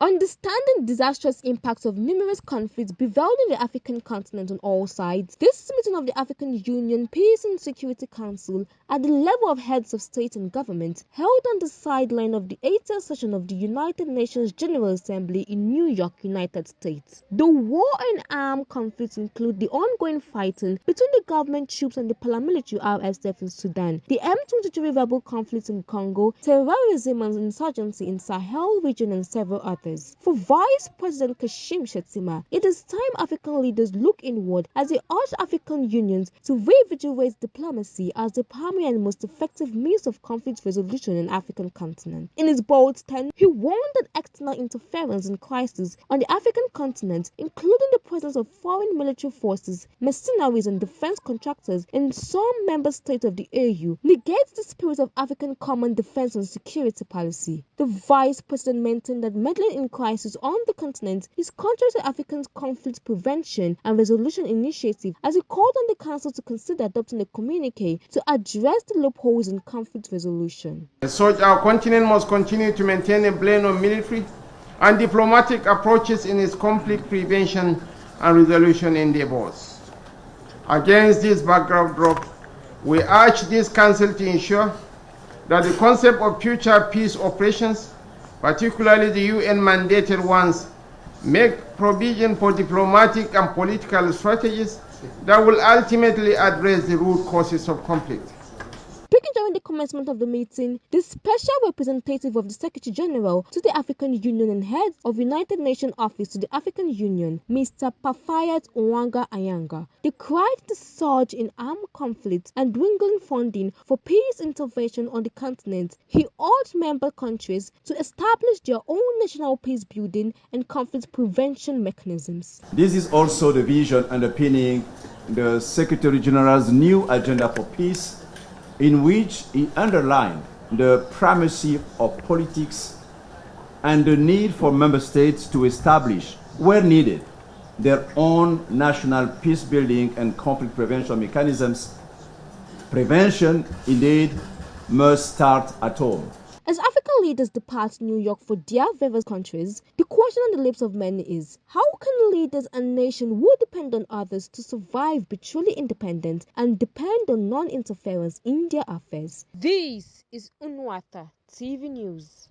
Understanding disastrous impacts of numerous conflicts bevelling the African continent on all sides, this meeting of the African Union Peace and Security Council at the level of heads of state and government held on the sideline of the 80th session of the United Nations General Assembly in New York, United States. The war and armed conflicts include the ongoing fighting between the government troops and the paramilitary RSF in Sudan, the M23 rebel conflicts in Congo, terrorism and insurgency in Sahel region and several others. For Vice President Kashim Shettima, it is time African leaders look inward as they urge African unions to revigorate diplomacy as the primary and most effective means of conflict resolution in the African continent. In his bold stand, he warned that external interference in crises on the African continent, including the presence of foreign military forces, mercenaries and defense contractors in some member states of the AU, negates the spirit of African common defense and security policy. The Vice President maintained that meddling in crisis on the continent is contrary to African conflict prevention and resolution initiative, as he called on the Council to consider adopting a communique to address the loopholes in conflict resolution. As such, our continent must continue to maintain a blend of military and diplomatic approaches in its conflict prevention and resolution endeavors. Against this backdrop, we urge this Council to ensure that the concept of future peace operations, particularly the UN-mandated ones, make provision for diplomatic and political strategies that will ultimately address the root causes of conflict. Speaking during the commencement of the meeting, the special representative of the Secretary General to the African Union and head of United Nations Office to the African Union, Mr. Pafayat Onwanga Ayanga, decried the surge in armed conflict and dwindling funding for peace intervention on the continent. He urged member countries to establish their own national peace building and conflict prevention mechanisms. This is also the vision underpinning the Secretary General's new agenda for peace, in which he underlined the primacy of politics and the need for member states to establish, where needed, their own national peace-building and conflict prevention mechanisms. Prevention, indeed, must start at home. As African leaders depart New York for their various countries, the question on the lips of many is, how can leaders and nations who depend on others to survive be truly independent and depend on non-interference in their affairs? This is Unwata TV News.